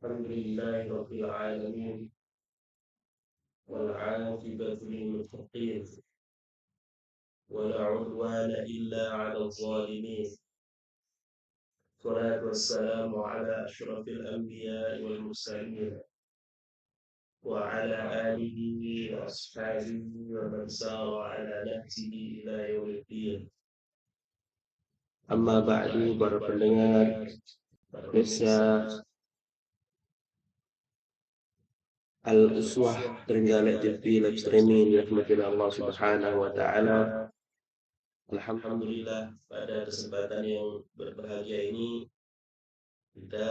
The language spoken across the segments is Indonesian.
الحمد لله رب العالمين والعاقبة للمتقين ولا عدوان إلا على الظالمين. الصلاة والسلام على أشرف الأنبياء والمرسلين وعلى آله وأصحابه ومن سار على نهجه إلى يوم الدين. Amma ba'du, para pendengar Desa Al-Uswah Trenggalek TV live streaming dirahmati Allah Subhanahu wa taala. Alhamdulillah, pada kesempatan yang berbahagia ini kita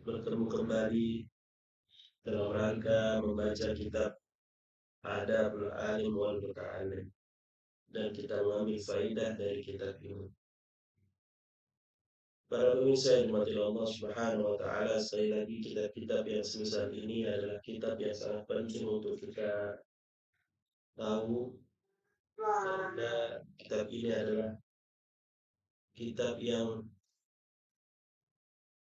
bertemu kembali dalam rangka membaca kitab Adabul Alim wal Muta'allim, dan kita mengambil faidah dari kitab ini. Para pemirsa yang dimati Allah Subhanahu wa taala, sekali lagi kitab-kitab yang semisal ini adalah kitab yang sangat penting untuk kita tahu, karena kitab ini adalah kitab yang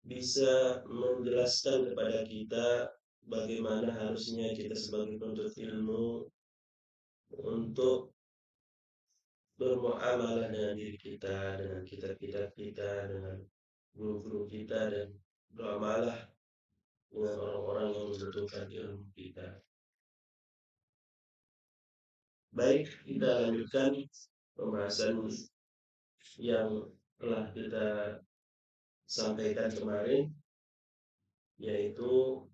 bisa menjelaskan kepada kita bagaimana harusnya kita sebagai penuntut ilmu untuk bermuamalah dengan diri kita, dengan kitab-kitab kita, dengan guru-guru kita, dan bermuamalah dengan orang-orang yang membutuhkan ilmu kita. Baik, kita lanjutkan pembahasan yang telah kita sampaikan kemarin, yaitu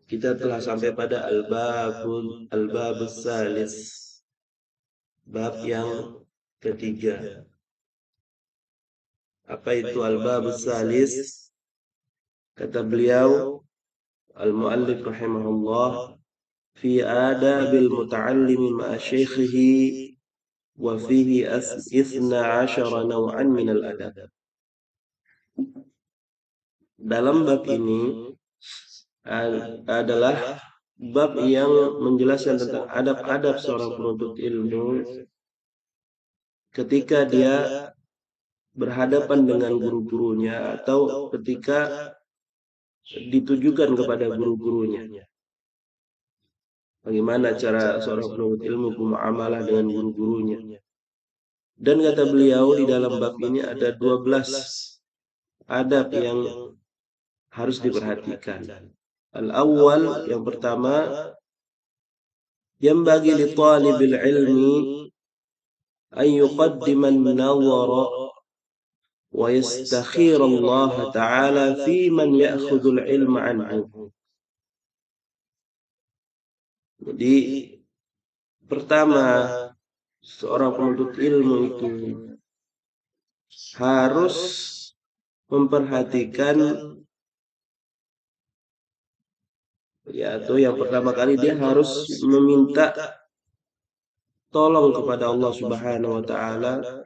kita telah sampai pada al-babus salis, bab yang ketiga. Apa itu al-babus salis? Kata beliau al-muallif rahimahullah, fi adabil muta'allimi ma'a syaikhihi wa fihi 12 naw'an min al-adab. Dalam bab ini adalah bab yang menjelaskan tentang adab-adab seorang penuntut ilmu ketika dia berhadapan dengan guru-gurunya atau ketika ditujukan kepada guru-gurunya. Bagaimana cara seorang penuntut ilmu bermuamalah dengan guru-gurunya. Dan kata beliau di dalam bab ini ada 12 adab yang harus diperhatikan. Al-awwal, yang pertama, yang bagi li talibil ilmi an yuqaddima an-nazara wa yastakhir Allah Ta'ala fi man ya'khudul ilma anhu. Jadi pertama, seorang penuntut ilmu itu harus memperhatikan, yaitu yang pertama kali dia harus meminta tolong kepada Allah Subhanahu wa taala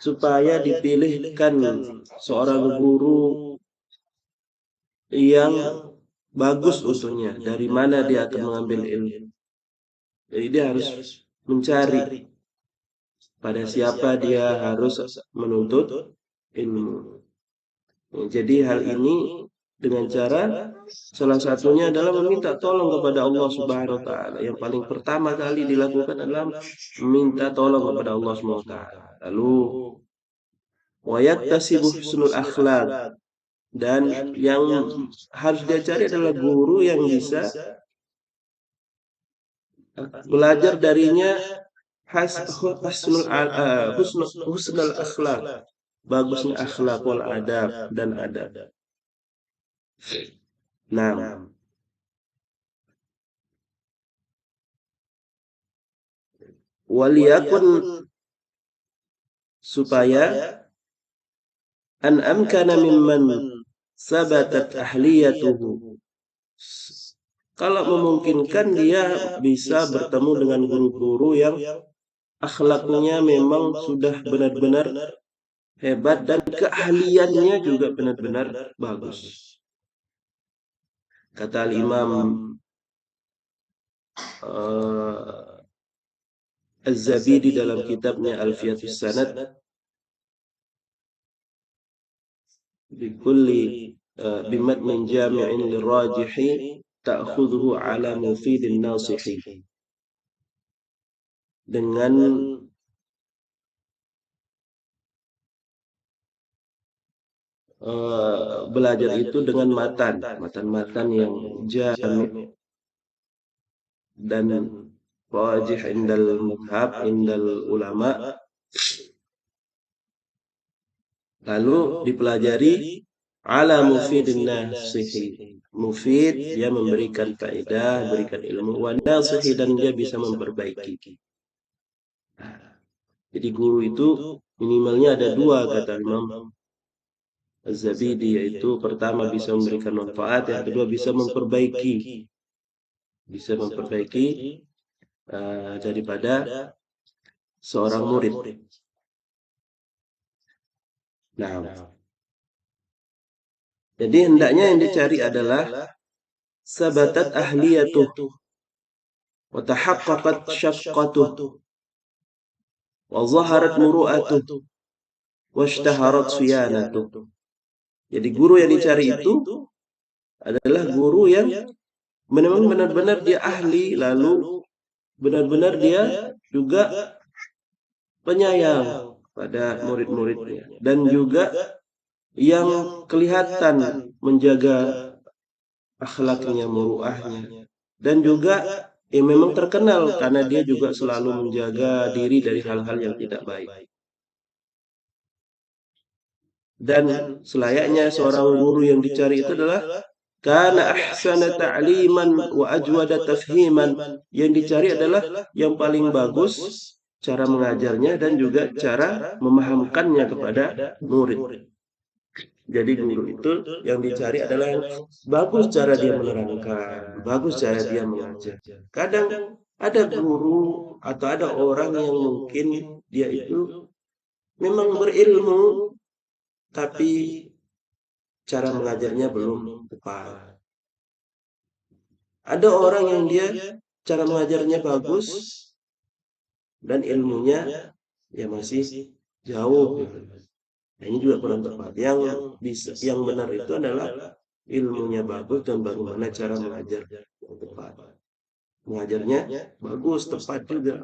supaya dipilihkan seorang guru yang bagus untuknya, dari mana dia akan mengambil ilmu. Jadi dia harus mencari pada siapa dia harus menuntut ilmu. Jadi hal ini dengan cara salah satunya adalah meminta tolong kepada Allah Subhanahu wa taala. Yang paling pertama kali dilakukan adalah meminta tolong kepada Allah Subhanahu wa taala. Lalu wa yaktasibu husnul akhlaq, dan yang harus dia cari adalah guru yang bisa belajar darinya husnul akhlak, bagusnya akhlak, wal adab, dan adab. Nah, waliyakun, supaya an amkana mimman sabatat ahliyatuhu, kalau memungkinkan dia bisa bertemu dengan guru-guru yang akhlaknya memang sudah benar-benar hebat dan keahliannya juga benar-benar bagus. Kata Imam Az-Zabidi dalam kitabnya Alfiyatus Sanad, bikulli bimatnin jami'in lirajihi ta'khudhuhu ala mufidin nasihi. Dengan belajar itu dengan matan yang jami' dan rajih indal madhab indal ulama, lalu dipelajari ala mufidin nasihi. Mufid dia memberikan faedah, memberikan ilmu, wa nasihi dan dia bisa memperbaiki. Jadi guru itu minimalnya ada dua kata Imam Az-Zabidi, yaitu pertama bisa memberikan manfaat, yang kedua bisa memperbaiki daripada seorang murid. Nah, jadi hendaknya yang dicari adalah sabatat ahliyatuh wa tahaqqaqat syaqqatuh wa zaharat muru'atuh wa ishtaharat siyanatuh. Jadi guru yang dicari itu adalah guru yang memang benar-benar dia ahli, lalu benar-benar dia juga penyayang pada murid-muridnya, dan juga yang kelihatan menjaga akhlaknya, muruahnya, dan juga yang memang terkenal karena dia juga selalu menjaga diri dari hal-hal yang tidak baik. Dan selayaknya seorang guru yang dicari itu adalah kana ahsana ta'liman wa ajwada tafhiman. Yang dicari adalah yang paling bagus cara mengajarnya dan juga cara memahamkannya kepada murid. Jadi guru itu yang dicari adalah yang bagus cara dia menerangkan, bagus cara dia mengajar. Kadang ada guru atau ada orang yang mungkin dia itu memang berilmu, tapi cara mengajarnya belum tepat. Ada orang yang dia cara mengajarnya bagus dan ilmunya ya masih jauh. Nah, ini juga kurang tepat. Yang benar itu adalah ilmunya bagus dan bagaimana cara mengajar yang tepat. Mengajarnya bagus, tepat juga.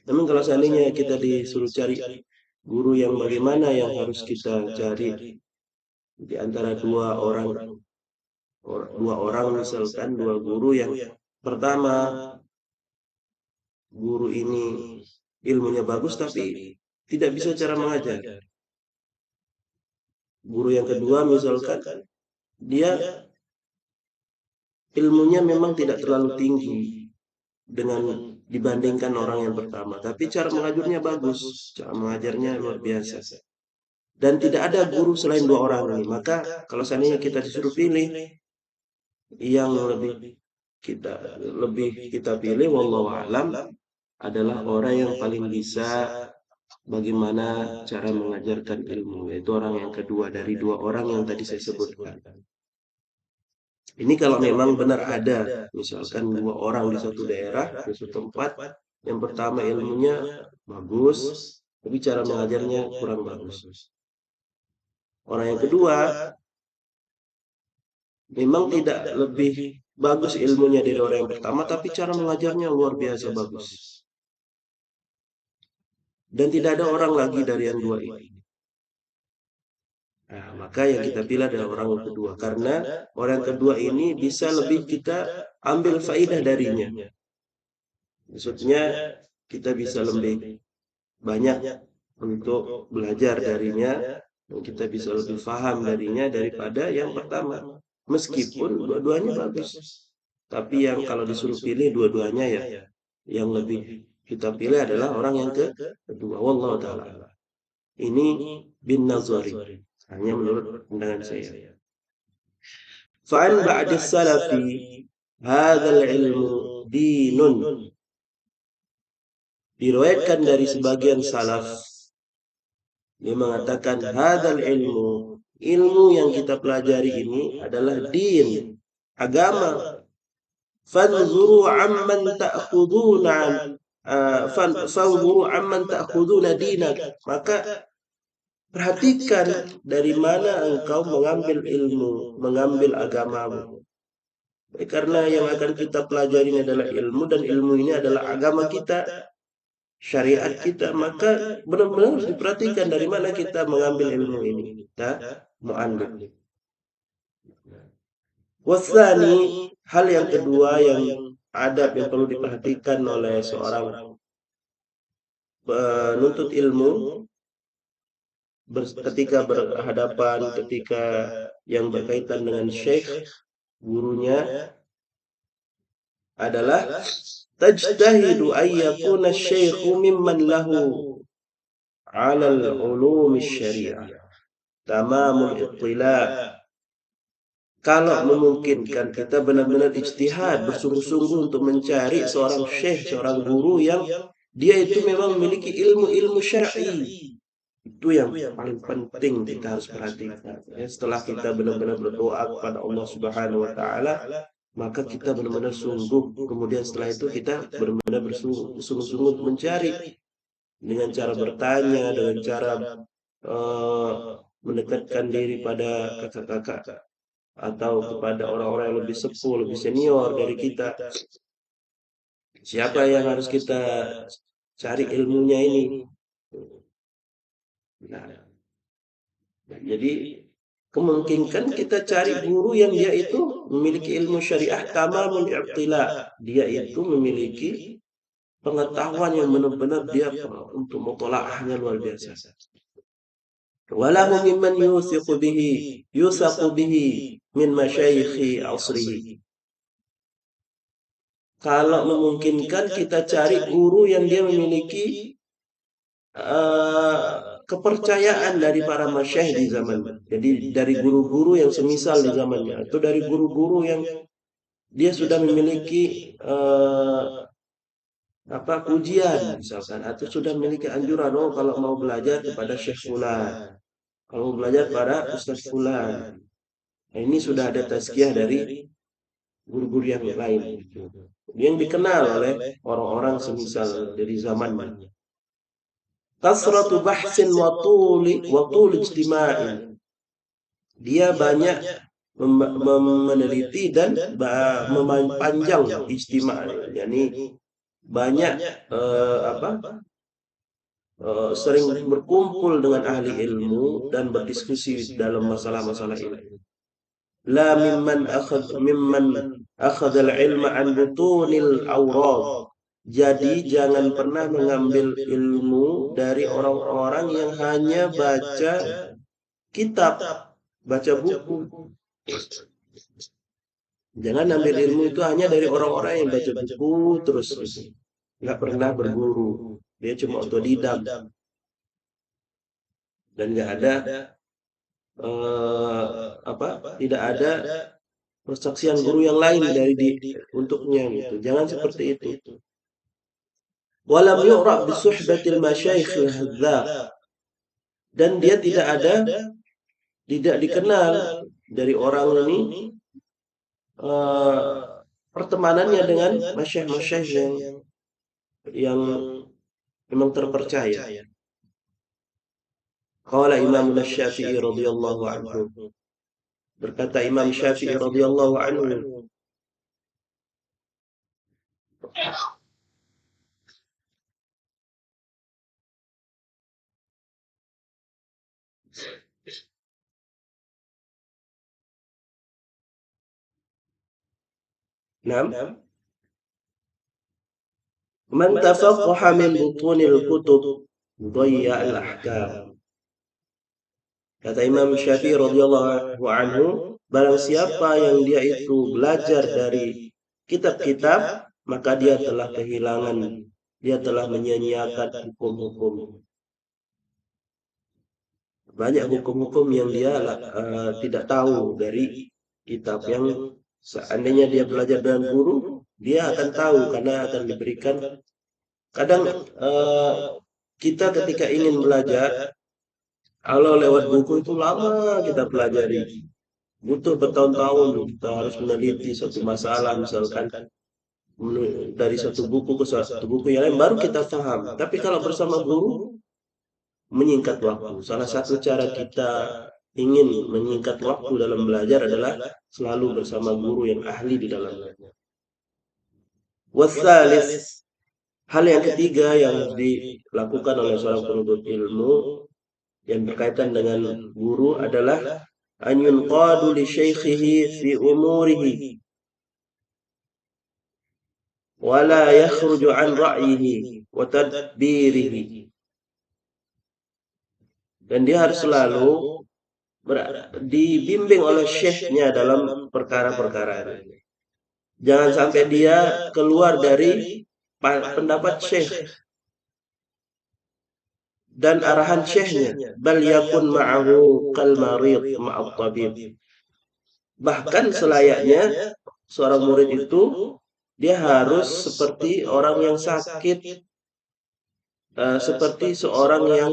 Namun kalau seandainya kita disuruh cari guru yang bagaimana yang harus kita cari di antara dua orang misalkan dua guru, yang pertama guru ini ilmunya bagus tapi tidak bisa cara mengajar. Guru yang kedua misalkan dia ilmunya memang tidak terlalu tinggi dengan dibandingkan orang yang pertama, tapi cara mengajarnya bagus, cara mengajarnya luar biasa. Dan tidak ada guru selain dua orang ini. Maka kalau seandainya kita disuruh pilih, yang lebih kita pilih wallahu alam adalah orang yang paling bisa bagaimana cara mengajarkan ilmu, yaitu orang yang kedua dari dua orang yang tadi saya sebutkan. Ini kalau memang benar ada misalkan dua orang di satu daerah, di suatu tempat, yang pertama ilmunya bagus tapi cara mengajarnya kurang bagus. Orang yang kedua memang tidak lebih bagus ilmunya dari orang yang pertama, tapi cara mengajarnya luar biasa bagus. Dan tidak ada orang lagi dari yang dua ini. Nah, maka yang kita pilih adalah orang yang kedua, karena orang kedua ini bisa lebih kita ambil faidah darinya. Maksudnya kita bisa lebih banyak untuk belajar darinya, dan kita bisa lebih paham darinya daripada yang pertama. Meskipun dua-duanya bagus, tapi yang kalau disuruh pilih dua-duanya ya, yang lebih kita pilih adalah orang yang kedua. Wallahu ta'ala. Ini bin nazari, hanya menurut pandangan saya. Fa'an ba'dis salafi hadzal ilmu dinun. Diriwayatkan dari sebagian salaf, dia mengatakan hadzal ilmu yang kita pelajari ini adalah din, agama. Fanzuru amman ta'khuduna fanzuru amman ta'khuduna dinak. Maka perhatikan dari mana engkau mengambil ilmu, mengambil agamamu. Karena yang akan kita pelajari ini adalah ilmu, dan ilmu ini adalah agama kita, syariat kita, maka benar-benar harus diperhatikan dari mana kita mengambil ilmu ini. Kita mu'allim. Wasani, hal yang kedua, yang adab yang perlu diperhatikan oleh seorang penuntut ilmu ketika berhadapan, ketika yang berkaitan dengan syekh, gurunya, adalah tajtahidu ayyakuna syekhu mimman lahu 'ala al-ulum syariah tamamul ittila'. Kalau memungkinkan, kita benar-benar ijtihad, bersungguh-sungguh untuk mencari seorang syekh, seorang guru yang dia itu memang memiliki ilmu-ilmu syar'i. Itu yang paling penting kita harus perhatikan. Ya, setelah kita benar-benar berdoa kepada Allah Subhanahu wa taala, maka kita benar-benar sungguh. Kemudian setelah itu kita benar-benar bersungguh-sungguh untuk mencari, dengan cara bertanya, dengan cara mendekatkan diri pada kakak-kakak atau kepada orang-orang yang lebih sepuh, lebih senior dari kita. Siapa yang harus kita cari ilmunya ini? Nah, jadi kemungkinan kita cari guru yang dia itu memiliki ilmu syariah tamamul i'tila. Dia itu memiliki pengetahuan yang benar-benar dia untuk mutola'ahnya luar biasa. Walahu mimman yusaqu bihi min masyayikhi asrihi. Kalau memungkinkan, kita cari guru yang dia memiliki kepercayaan dari para masyayikh di zaman. Jadi dari guru-guru yang semisal di zamannya, atau dari guru-guru yang dia sudah memiliki ujian misalkan, atau sudah memiliki anjuran, oh kalau mau belajar kepada Syekh Fulan, kalau mau belajar pada Ustaz Fulan. Nah, ini sudah ada tazkiyah dari guru-guru yang lain, yang dikenal oleh orang-orang semisal dari zamannya. Kasratu bahsin wa tul ijtima'in. Dia banyak meneliti dan memanjang ijtima', yakni banyak sering berkumpul dengan ahli ilmu dan berdiskusi dalam masalah-masalah ini. La mimman akhadha al-ilma an butunil awrad. Jadi jangan pernah mengambil ilmu dari orang-orang yang hanya baca kitab, baca buku. Jangan ambil ilmu itu hanya dari orang-orang yang baca buku terus, nggak pernah berguru. Dia cuma otodidak dan nggak ada tidak ada persaksian guru yang lain dari untuknya gitu. Jangan seperti itu. Walam yu'rab bi suhbatil masyayikh al-hadzaq. Dan dia tidak dikenal dari orang ini pertemanannya dengan masyayikh yang memang terpercaya. Qala Imam Syafi'i radhiyallahu anhu. Berkata Imam Syafi'i radhiyallahu anhu, "Nam, man tafaqqaha min butunil kutub dhayya al-ahkam." Kata Imam Syafi'i radhiyallahu anhu, barang siapa yang dia itu belajar dari kitab-kitab, maka dia telah kehilangan, dia telah menyia-nyiakan hukum-hukum. Banyak hukum-hukum yang dia tidak tahu dari kitab, yang seandainya dia belajar dengan guru, dia akan tahu karena akan diberikan. Kadang kita ketika ingin belajar, kalau lewat buku itu lama kita pelajari, butuh bertahun-tahun kita harus meneliti satu masalah, misalkan dari satu buku ke satu buku yang lain baru kita paham. Tapi kalau bersama guru, menyingkat waktu. Salah satu cara kita ingin menyingkat waktu dalam belajar adalah selalu bersama guru yang ahli di dalamnya. Wasalis, hal yang ketiga yang harus dilakukan oleh seorang penuntut ilmu yang berkaitan dengan guru adalah an yunqadu li syaikhihi fi umurihi wa la yakhruju an ra'yihi wa tadbirihi. Dan dia harus selalu dibimbing oleh syekhnya dalam perkara-perkara ini. Jangan sampai dia keluar dari pendapat syekh dan arahan syekhnya. Bal yakun ma'ahu kal marid ma'at tabib. Bahkan selayaknya seorang murid itu dia harus seperti orang yang sakit, seperti seorang yang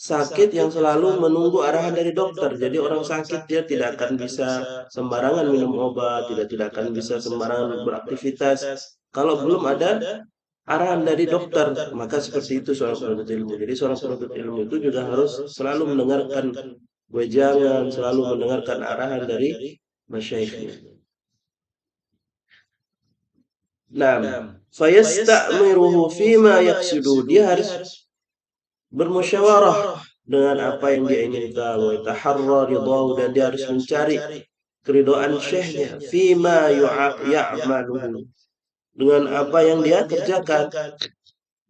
sakit yang selalu menunggu arahan dari dokter. Jadi orang sakit dia tidak akan bisa sembarangan minum obat, tidak akan bisa sembarangan beraktivitas kalau belum ada arahan dari dokter. Maka seperti itu seorang penuntut ilmu. Jadi seorang penuntut ilmu itu juga harus selalu mendengarkan wejangan, selalu mendengarkan arahan dari masyaikhnya. Nah, fayasta'miruhu fima yaqsidu. Dia harus bermusyawarah dengan apa yang dia inginkan, wa taharra ridahu, dan dia harus mencari keridhaan syekhnya fima ya'maluhu, dengan apa yang dia kerjakan.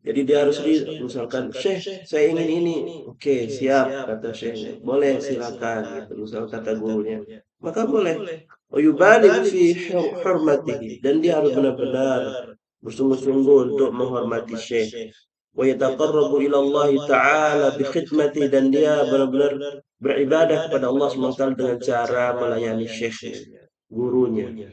Jadi dia harus misalkan, Syekh saya ingin ini, oke siap kata syekhnya, boleh silakan gitu, misal kata gurunya, maka boleh. Yubalik fi hurmatihi, dan dia harus benar-benar bersungguh-sungguh untuk menghormati syekh. Wa yataqarrabu ila Allah Ta'ala bi khidmati, dan dia benar-benar beribadah kepada Allah SWT dengan cara melayani syekhnya, gurunya.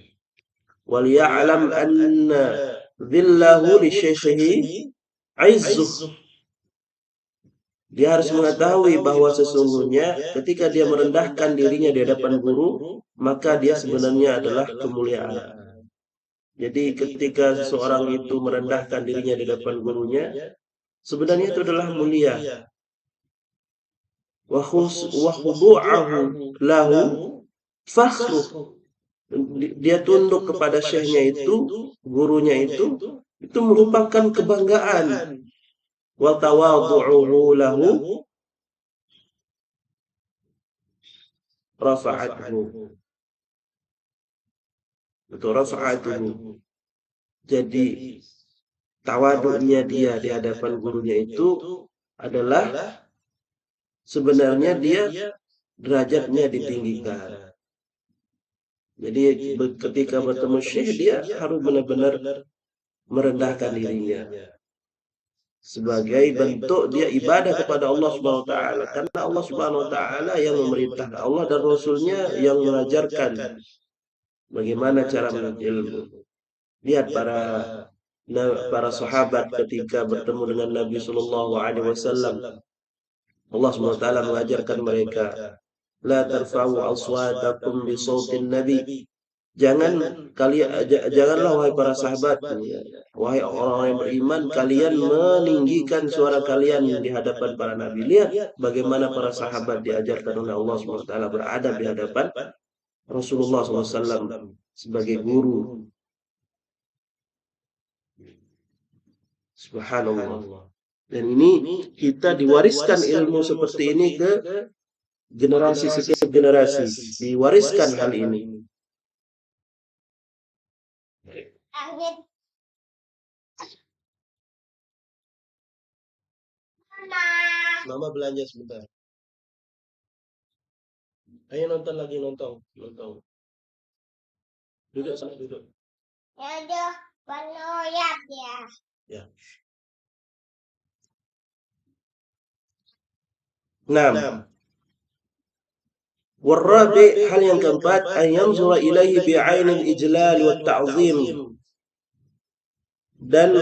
Wal ya'lam anna dhillahu li syekhihi aizzuh. Dia harus mengetahui bahwa sesungguhnya ketika dia merendahkan dirinya di hadapan guru, maka dia sebenarnya adalah kemuliaan. Jadi ketika seseorang itu merendahkan dirinya di hadapan gurunya, sebenarnya itu adalah mulia. Wa khudu'ahu lahu fakhru. Dia tunduk kepada syekhnya itu, gurunya itu merupakan kebanggaan. Wa tawadhu'uhu lahu rafa'atuhu. Itu rafa'atuhu. Jadi tawaduknya dia di hadapan gurunya itu adalah sebenarnya dia derajatnya ditinggikan. Jadi ketika bertemu syekh dia harus benar-benar merendahkan dirinya sebagai bentuk dia ibadah kepada Allah Subhanahu wa taala, karena Allah Subhanahu wa taala yang memerintahkan, Allah dan Rasulnya yang mengajarkan bagaimana cara menuntut ilmu. Lihat para sahabat ketika bertemu dengan Nabi Sallallahu Alaihi Wasallam, Allah Subhanahu wa taala mengajarkan mereka, la tarfa'u aswatakum bi sautin nabi. Janganlah wahai para sahabat, wahai orang-orang yang beriman, kalian meninggikan suara kalian di hadapan para nabi. Lihat bagaimana para sahabat diajarkan oleh Allah SWT beradab di hadapan Rasulullah SAW sebagai guru. Subhanallah. Dan ini kita diwariskan ilmu seperti ini ke generasi setiap generasi, diwariskan hal ini. Mama belanja sebentar. Ayo nonton lagi, nonton. Duduk sana, duduk. Ya, ya. Nah, warabi, hal yang keempat, an yanzura ilaihi bi'ainil ijlal wa ta'zim. Dan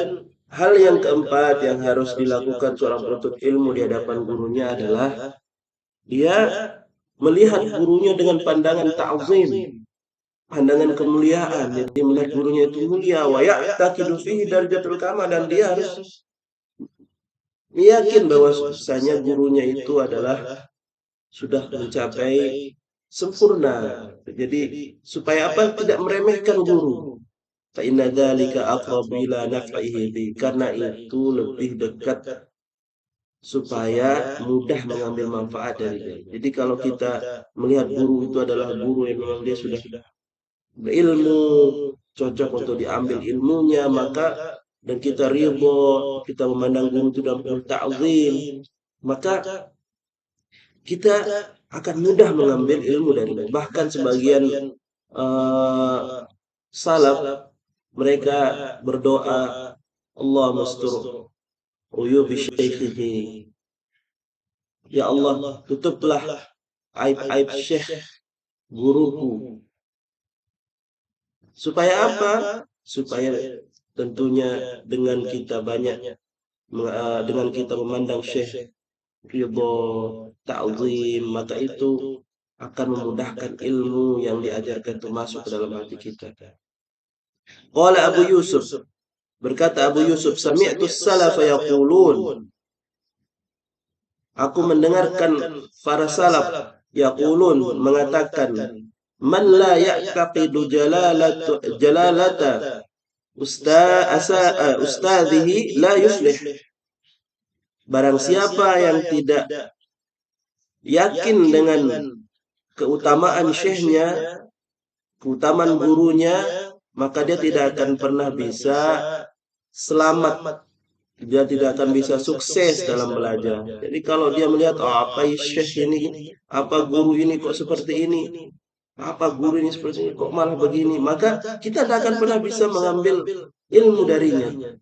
hal yang keempat yang harus dilakukan seorang penuntut ilmu di hadapan gurunya adalah dia melihat gurunya dengan pandangan ta'zim, pandangan kemuliaan. Jadi melihat gurunya itu mulia, wa ya'taqidu fihi darajatul kamal, dan dia harus yakin bahwasanya gurunya itu adalah sudah mencapai sempurna. Jadi supaya apa? Tidak meremehkan guru. Fa inna dzalika aqrabu ila naf'ihi, karena itu lebih dekat supaya mudah mengambil manfaat dari dia. Jadi kalau kita melihat guru itu adalah guru yang memang dia sudah berilmu, cocok untuk diambil ilmunya, maka dan kita ridho, kita memandang guru itu dalam penuh ta'zim, maka kita akan mudah mengambil ilmu darinya. Bahkan sebagian uh, salaf mereka berdoa, Allah mastur uyubi syaikhihi. Ya Allah, tutuplah aib-aib syekh guruku. Supaya apa? Supaya tentunya dengan kita banyak dengan kita memandang syekh ridho, ta'zim, maka itu akan memudahkan ilmu yang diajarkan itu masuk ke dalam hati kita. Qala Abu Yusuf, berkata Abu Yusuf, sami'tu as-salafa yaqulun, aku mendengarkan para salaf yaqulun mengatakan, man la ya'taqidu jalalata ustadhihi la yuslih. Barang siapa yang tidak yakin dengan keutamaan syekhnya, keutamaan gurunya, maka dia tidak akan pernah bisa selamat. Dia tidak akan bisa sukses dalam belajar. Jadi kalau dia melihat, oh, apa syekh ini, apa guru ini kok seperti ini, apa guru ini seperti ini, kok malah begini, maka kita tidak akan pernah bisa mengambil ilmu darinya.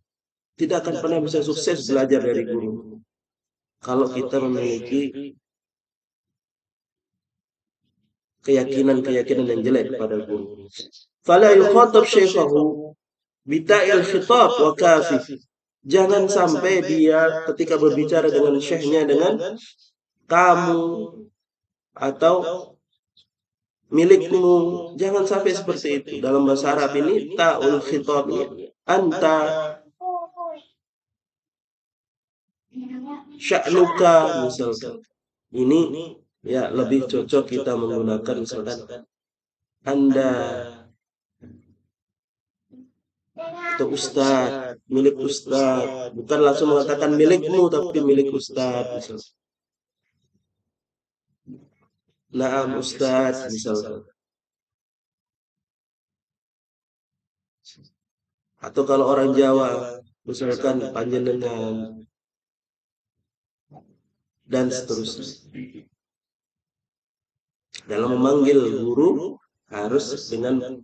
Tidak akan pernah bisa sukses belajar dari guru. Kalau kita memiliki keyakinan-keyakinan yang jelek kepada guru. Fala yukhatab syekhahu bita'il khitab wa kafi. Jangan sampai dia ketika berbicara dengan syekhnya dengan kamu atau milikmu. Jangan sampai seperti itu. Dalam bahasa Arab ini ta'ul khitab ini anta, sya'nuka misalkan. Ini ya lebih cocok kita menggunakan misalkan Anda atau Ustadz, milik Ustadz, bukan langsung mengatakan milikmu tapi milik Ustadz misalkan. Naam Ustadz misalkan. Atau kalau orang Jawa misalkan panjenengan dan seterusnya. Dalam memanggil guru harus dengan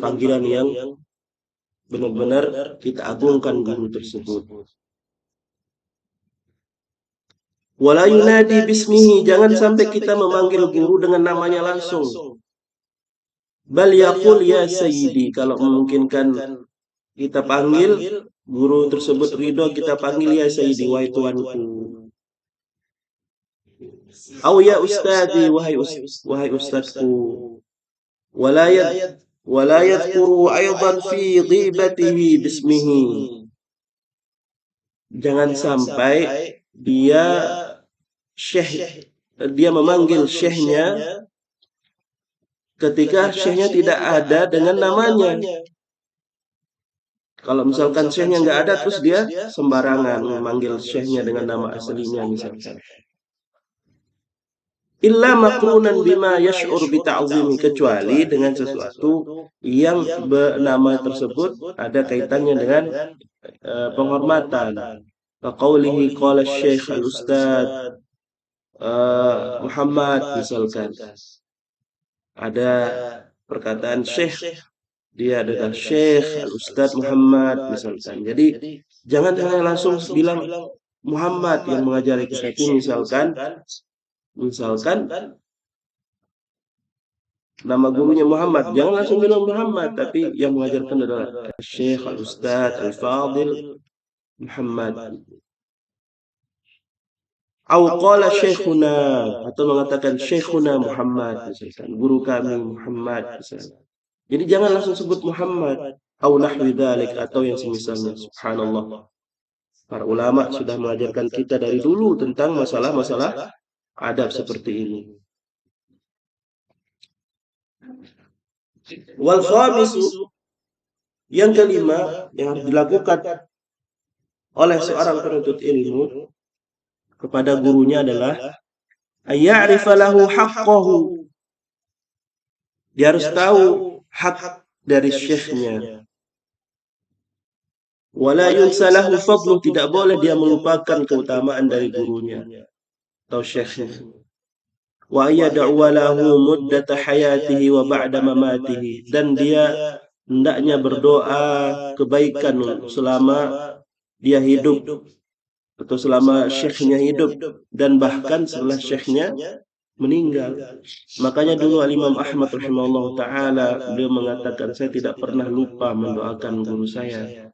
panggilan yang benar-benar kita agungkan guru tersebut. Wala yunadi bismihi, jangan sampai kita memanggil guru dengan namanya langsung. Bal yaqul ya sayyidi, kalau memungkinkan kita panggil guru tersebut ridho, kita panggil ya sayyidi, wahai tuanku. Au ya ustadi, wahai ustadku. Wala yadhkuru aidan fi dhibatihi bismihi. Jangan sampai dia memanggil syekhnya ketika syekhnya tidak ada dengan namanya. Kalau misalkan syekhnya nggak ada, terus dia sembarangan memanggil syekhnya dengan nama aslinya misalkan. Illa maqrunan bima yash'ur bi ta'zimi, kecuali dengan sesuatu yang nama tersebut ada kaitannya dengan penghormatan. Qaulihi qala Syekh al-Ustad Muhammad misalkan. Ada perkataan Syekh, dia adalah Syekh al-Ustad Muhammad misalkan. Jadi jangan langsung bilang Muhammad yang mengajari kita itu misalkan nama gurunya Muhammad, jangan langsung bilang Muhammad, tapi yang mengajarkan adalah Syekh al-Ustad al-Fadil Muhammad. Au qala syekhuna, atau mengatakan syekhuna Muhammad misalkan, guru kami Muhammad misalkan. Jadi jangan langsung sebut Muhammad au nahwi dzalik, atau yang semisalnya. Subhanallah. Para ulama sudah mengajarkan kita dari dulu tentang masalah-masalah adab seperti ini. Wal khamisu, yang kelima yang harus dilakukan oleh seorang penuntut ilmu kepada gurunya adalah ayya'rifa lahu haqqahu. Dia harus tahu hak dari syekhnya. Wala yunsalahu fadluh, tidak boleh dia melupakan keutamaan dari gurunya atau syekhnya. Wa yad'u lahu muddata hayatihi wa ba'da mamatihi, dan dia hendaknya berdoa kebaikan selama dia hidup atau selama syekhnya hidup dan bahkan setelah syekhnya meninggal. Makanya dulu Imam Ahmad rahimahullah taala beliau mengatakan, saya tidak pernah lupa mendoakan guru saya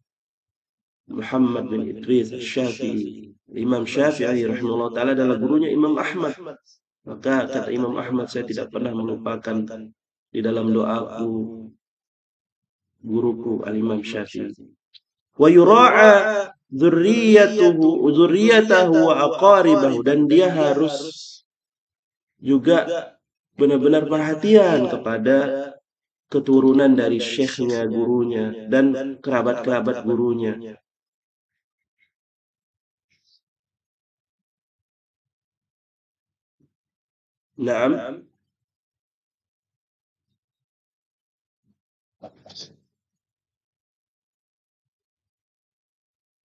Muhammad bin Idris Syafi'i. Imam Syafi'i rahimahullah taala adalah gurunya Imam Ahmad. Maka kata Imam Ahmad, saya tidak pernah melupakan di dalam doaku guruku Al-Imam Syafi'i. Wa yura'a dzurriyyatahu wa aqaribahu, dan dia harus juga benar-benar perhatian kepada keturunan dari syekhnya, gurunya, dan kerabat-kerabat gurunya. Naam.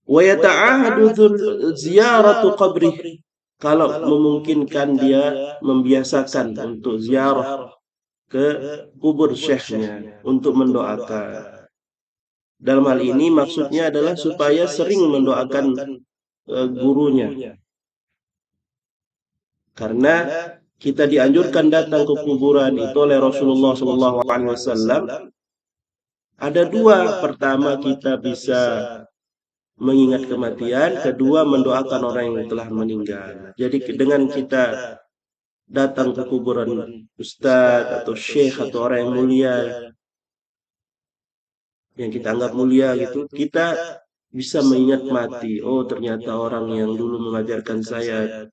Wa yata'ahadu ziyaratu qabrih, kalau memungkinkan dia membiasakan untuk ziarah ke kubur syekhnya untuk mendoakan. Dalam hal ini maksudnya adalah supaya sering mendoakan gurunya. Karena kita dianjurkan datang ke kuburan itu oleh Rasulullah SAW. Ada dua, pertama kita bisa mengingat kematian, kedua mendoakan orang yang telah meninggal. Jadi dengan kita datang ke kuburan ustadz atau syekh atau orang yang mulia, yang kita anggap mulia gitu, kita bisa mengingat mati. Oh, ternyata orang yang dulu mengajarkan saya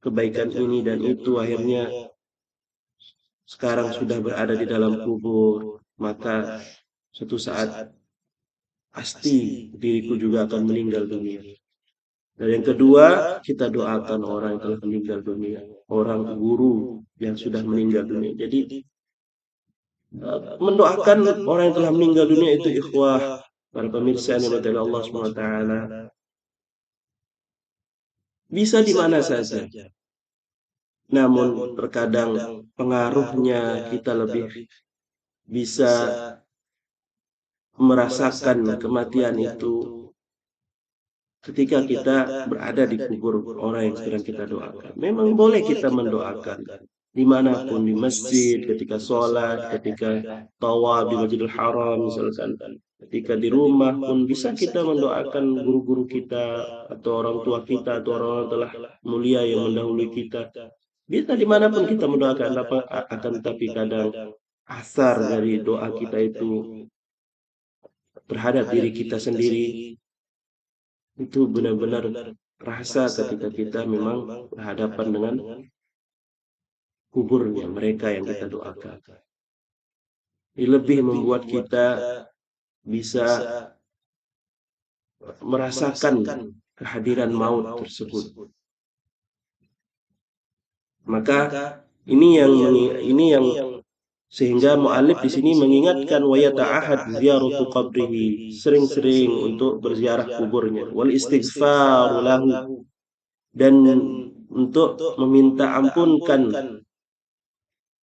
kebaikan ini dan itu akhirnya sekarang sudah berada di dalam kubur. Maka suatu saat pasti diriku juga akan meninggal dunia. Dan yang kedua, kita doakan orang yang telah meninggal dunia, orang guru yang sudah meninggal dunia. Jadi mendoakan orang yang telah meninggal dunia itu, ikhwah, para pemirsa yang dirahmati Allah SWT, bisa di mana saja. Namun terkadang pengaruhnya kita lebih bisa merasakan kematian itu ketika kita berada di kubur orang yang sedang kita doakan. Memang boleh kita mendoakan dimanapun, di masjid, ketika sholat, ketika tawaf di Masjidil Haram misalkan, ketika di rumah pun bisa kita mendoakan guru-guru kita atau orang tua kita atau orang-orang telah mulia yang mendahului kita. Bisa dimanapun kita mendoakan, akan tetapi kadang asar dari doa kita itu terhadap diri kita sendiri itu benar-benar rasa ketika kita memang berhadapan dengan kuburnya mereka yang kita doakan. Ini lebih membuat kita bisa merasakan kehadiran maut tersebut. Maka ini yang sehingga mu'allif di sini mengingatkan wa yata'ahad ziyaratu qabrihi, sering-sering untuk berziarah kuburnya, wal istighfar lahu, dan untuk meminta ampunkan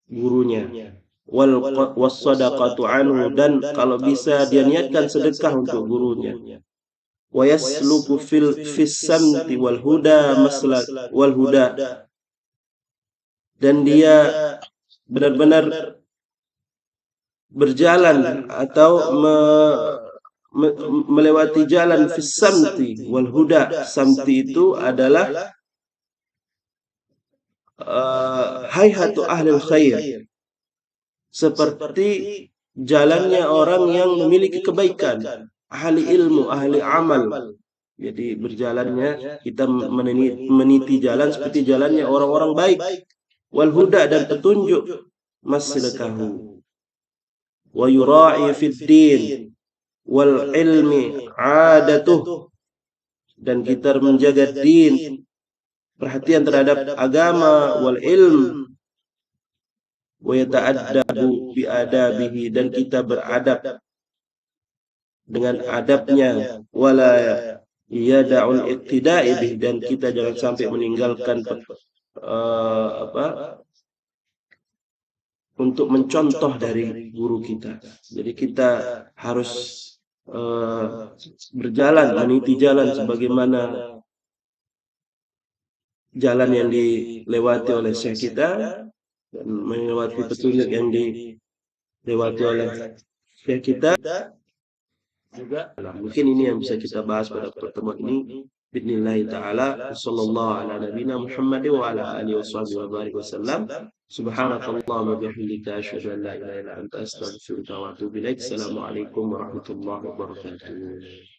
gurunya, wal wassadaqatu anhu, dan kalau bisa dia niatkan sedekah untuk gurunya, wa yasluku fis samti wal huda maslak wal huda, dan dia benar-benar berjalan atau melewati jalan fis samti wal huda. Samti itu adalah hayhatu ahlil khair, seperti jalannya orang yang memiliki kebaikan, ahli ilmu, ahli amal. Jadi berjalannya kita meniti jalan seperti jalannya orang-orang baik. Wal huda dan petunjuk maslakahu. Wa yura'i fid din wal ilmi adatuh. Dan kita menjaga din, perhatian terhadap agama, wal ilm, wa yata'addabu bi adabihi, dan kita beradab dengan adabnya, wala yada'ul iqtida'i bih, dan kita jangan sampai meninggalkan untuk mencontoh dari guru kita. Jadi kita harus berjalan, meniti jalan sebagaimana jalan yang dilewati oleh syekh kita, dan melewati petunjuk yang dilewati oleh syekh kita juga. Mungkin ini yang bisa kita bahas pada pertemuan ini. Bismillah taala, sallallahu ala nabiyina Muhammad wa ala alihi wa barik wasallam. Subhanakallahumma wa bihamdika asyhadu an la ilaha illa anta astaghfiruka wa atubu ilaik. Assalamualaikum warahmatullahi wabarakatuh.